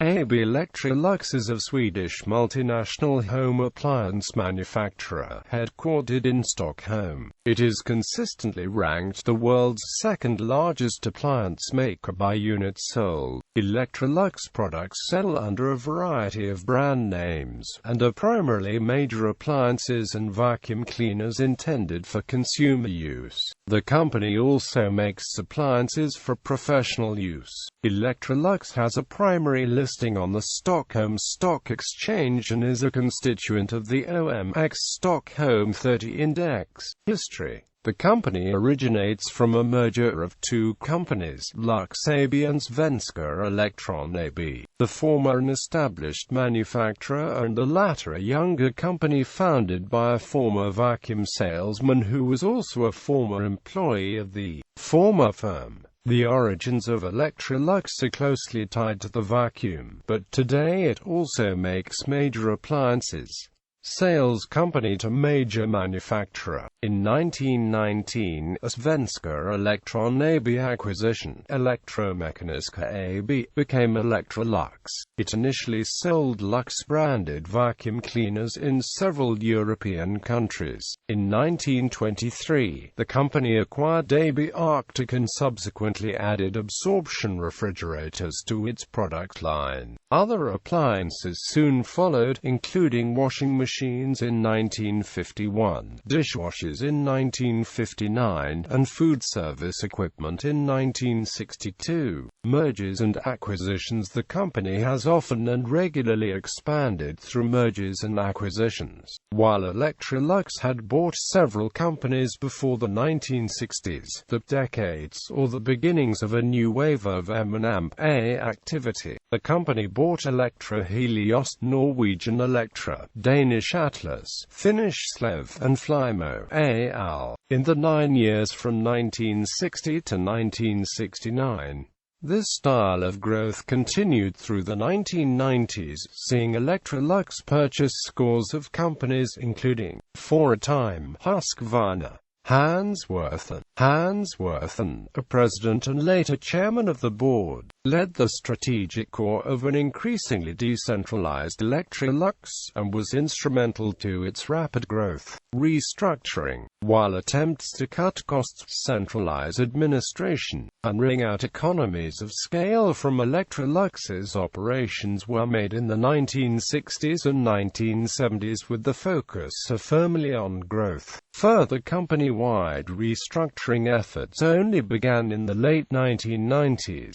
AB Electrolux is a Swedish multinational home appliance manufacturer, headquartered in Stockholm. It is consistently ranked the world's second-largest appliance maker by units sold. Electrolux products sell under a variety of brand names, and are primarily major appliances and vacuum cleaners intended for consumer use. The company also makes appliances for professional use. Electrolux has a primary listing on the Stockholm Stock Exchange and is a constituent of the OMX Stockholm.It index. History. The company originates from a merger of two companies, Lux AB and Svenska Electron AB, the former an established manufacturer and the latter a younger company founded by a former vacuum salesman who was also a former employee of the former firm. The origins of Electrolux are closely tied to the vacuum, but today it also makes major appliances. Sales company to major manufacturer. In 1919, a Svenska Electron AB acquisition, Elektromekaniska AB, became Electrolux. It initially sold Lux-branded vacuum cleaners in several European countries. In 1923, the company acquired AB Arctic and subsequently added absorption refrigerators to its product line. Other appliances soon followed, including washing machines in 1951, dishwashers in 1959, and food service equipment in 1962. Mergers and acquisitions. The company has often and regularly expanded through mergers and acquisitions. While Electrolux had bought several companies before the 1960s, the decades or the beginnings of a new wave of M&A activity, the company bought Electra Helios, Norwegian Electra, Danish Atlas, Finnish Slev, and Flymo al. in the 9 years from 1960 to 1969. This style of growth continued through the 1990s, seeing Electrolux purchase scores of companies including, for a time, Husqvarna, Hans Worthen, a president and later chairman of the board, led the strategic core of an increasingly decentralized Electrolux, and was instrumental to its rapid growth. Restructuring. While attempts to cut costs, centralize administration, and wring out economies of scale from Electrolux's operations were made in the 1960s and 1970s with the focus firmly on growth. Further company-wide restructuring efforts only began in the late 1990s.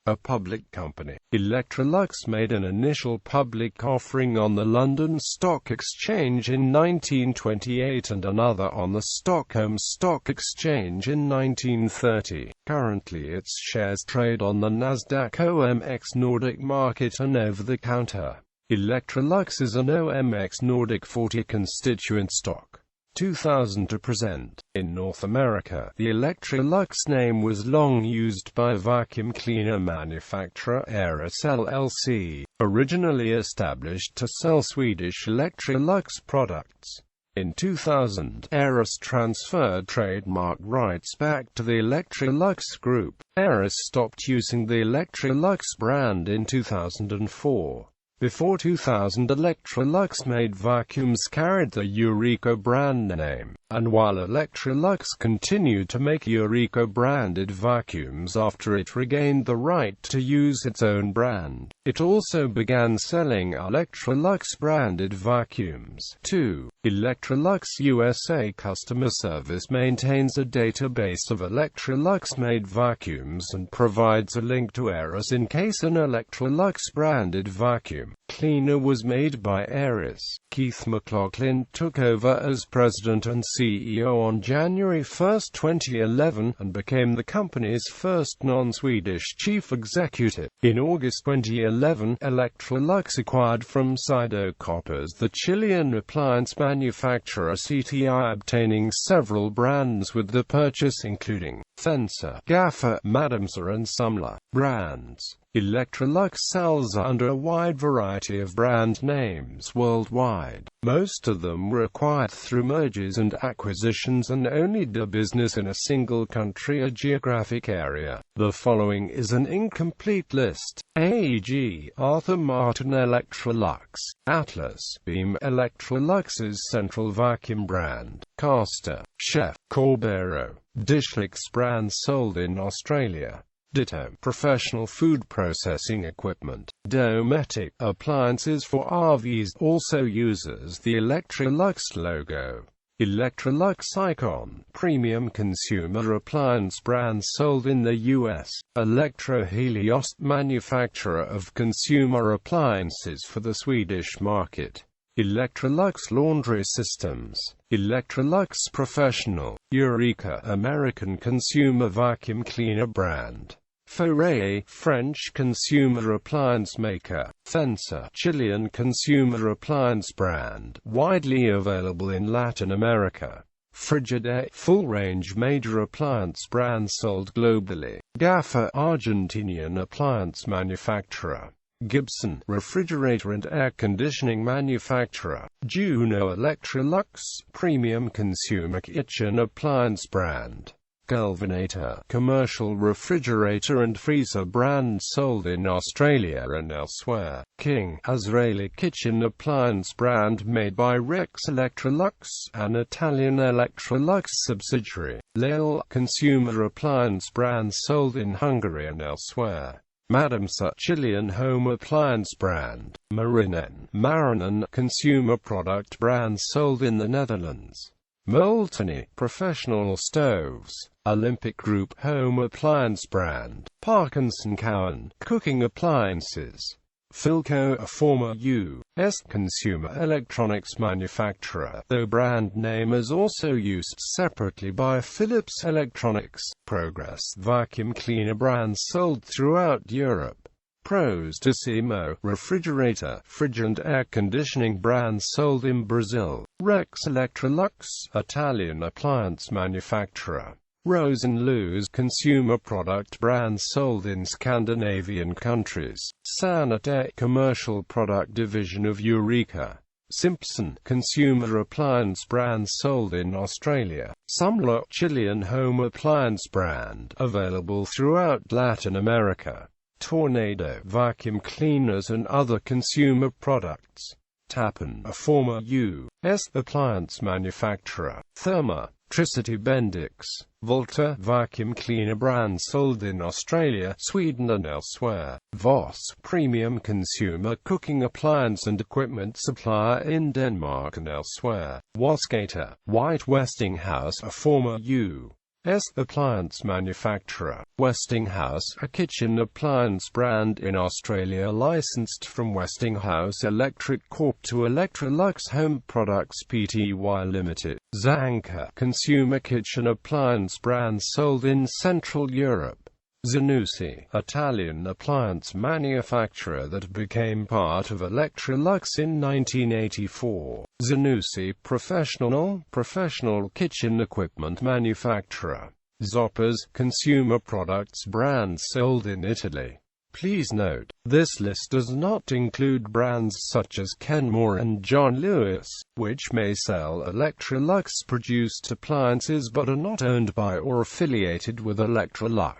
A public company, Electrolux made an initial public offering on the London Stock Exchange in 1928 and another on the Stockholm Stock Exchange in 1930. Currently its shares trade on the Nasdaq OMX Nordic market and over-the-counter. Electrolux is an OMX Nordic 40 constituent stock. 2000 to present. In North America, the Electrolux name was long used by vacuum cleaner manufacturer Eras LLC, originally established to sell Swedish Electrolux products. In 2000, Eras transferred trademark rights back to the Electrolux Group. Eras stopped using the Electrolux brand in 2004. Before 2000, Electrolux made vacuums carried the Eureka brand name, and while Electrolux continued to make Eureka-branded vacuums after it regained the right to use its own brand, it also began selling Electrolux-branded vacuums, too. Electrolux USA Customer Service maintains a database of Electrolux-made vacuums and provides a link to Eras in case an Electrolux-branded vacuum cleaner was made by Eras. Keith McLaughlin took over as president and CEO on January 1, 2011, and became the company's first non-Swedish chief executive. In August 2011, Electrolux acquired from Sido Coppers the Chilean appliance manufacturer CTI, obtaining several brands with the purchase including Fencer, Gaffer, Madamsa and Sumla brands. Electrolux sells under a wide variety of brand names worldwide. Most of them were acquired through mergers and acquisitions and only do business in a single country or geographic area. The following is an incomplete list. A.e.g. Arthur Martin Electrolux, Atlas, Beam Electrolux's central vacuum brand, Caster, Chef, Corbero, Dishlix brands sold in Australia. Ditto, professional food processing equipment. Dometic, appliances for RVs, also uses the Electrolux logo. Electrolux Icon, premium consumer appliance brand sold in the US. Electrohelios, manufacturer of consumer appliances for the Swedish market. Electrolux Laundry Systems. Electrolux Professional. Eureka, American consumer vacuum cleaner brand. Foray, French consumer appliance maker. Fencer, Chilean consumer appliance brand, widely available in Latin America. Frigidaire, full-range major appliance brand sold globally. Gaffer, Argentinian appliance manufacturer. Gibson, refrigerator and air conditioning manufacturer. Juno Electrolux, premium consumer kitchen appliance brand. Galvanator, commercial refrigerator and freezer brand sold in Australia and elsewhere. King, Israeli kitchen appliance brand made by Rex Electrolux, an Italian Electrolux subsidiary. Leil, consumer appliance brand sold in Hungary and elsewhere. Madamsa, Chilean home appliance brand. Marinen, consumer product brand sold in the Netherlands. Multinational, professional stoves. Olympic Group, home appliance brand. Parkinson Cowan, cooking appliances. Philco, a former U.S. consumer electronics manufacturer, though brand name is also used separately by Philips Electronics. Progress, vacuum cleaner brands sold throughout Europe. Pros Decimo, refrigerator, fridge and air conditioning brands sold in Brazil. Rex Electrolux, Italian appliance manufacturer. Rosenluz, consumer product brands sold in Scandinavian countries. Sanitaire, commercial product division of Eureka. Simpson, consumer appliance brands sold in Australia. Sumlock, Chilean home appliance brand, available throughout Latin America. Tornado, vacuum cleaners and other consumer products. Tappan, a former U.S. appliance manufacturer. Therma, Tricity Bendix. Volta, vacuum cleaner brand sold in Australia, Sweden and elsewhere. Voss, premium consumer cooking appliance and equipment supplier in Denmark and elsewhere. Waskater, White Westinghouse, a former U.S. appliance manufacturer. Westinghouse, a kitchen appliance brand in Australia licensed from Westinghouse Electric Corp to Electrolux Home Products Pty Limited. Zanka, consumer kitchen appliance brand sold in Central Europe. Zanussi, Italian appliance manufacturer that became part of Electrolux in 1984. Zanussi, professional kitchen equipment manufacturer. Zoppas, consumer products brand sold in Italy. Please note, this list does not include brands such as Kenmore and John Lewis, which may sell Electrolux-produced appliances but are not owned by or affiliated with Electrolux.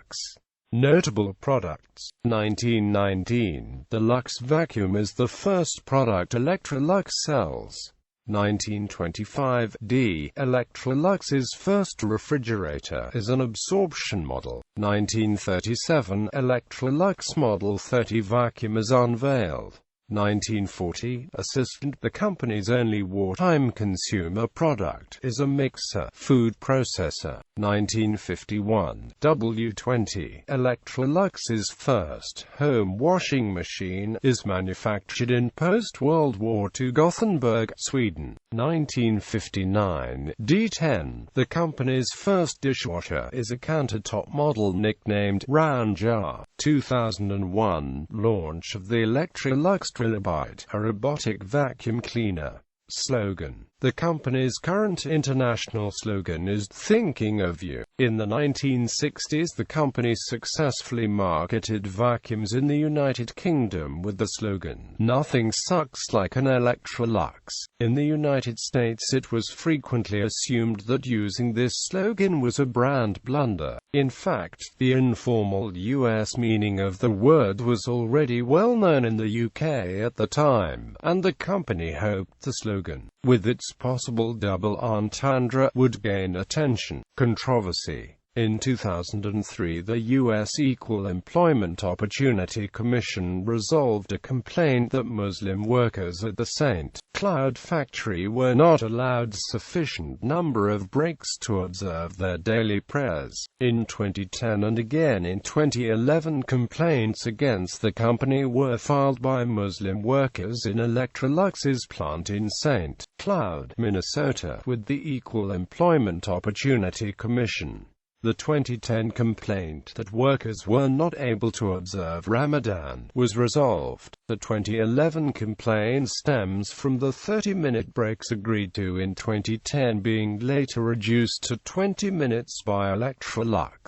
Notable products. 1919, the Lux vacuum is the first product Electrolux sells. 1925, D. Electrolux's first refrigerator is an absorption model. 1937, Electrolux Model 30 vacuum is unveiled. 1940, Assistant, the company's only wartime consumer product, is a mixer, food processor. 1951, W20, Electrolux's first home washing machine, is manufactured in post-World War II Gothenburg, Sweden. 1959, D10, the company's first dishwasher, is a countertop model nicknamed Round Jar. 2001, launch of the Electrolux Trilobite, a robotic vacuum cleaner. Slogan, The company's current international slogan is "Thinking of You." In the 1960s, the company successfully marketed vacuums in the United Kingdom with the slogan, "Nothing sucks like an Electrolux." In the United States, it was frequently assumed that using this slogan was a brand blunder. In fact, the informal US meaning of the word was already well known in the UK at the time, and the company hoped the slogan, with its possible double entendre, would gain attention. Controversy. In 2003, the U.S. Equal Employment Opportunity Commission resolved a complaint that Muslim workers at the St. Cloud factory were not allowed sufficient number of breaks to observe their daily prayers. In 2010 and again in 2011, complaints against the company were filed by Muslim workers in Electrolux's plant in St. Cloud, Minnesota, with the Equal Employment Opportunity Commission. The 2010 complaint that workers were not able to observe Ramadan was resolved. The 2011 complaint stems from the 30-minute breaks agreed to in 2010 being later reduced to 20 minutes by Electrolux.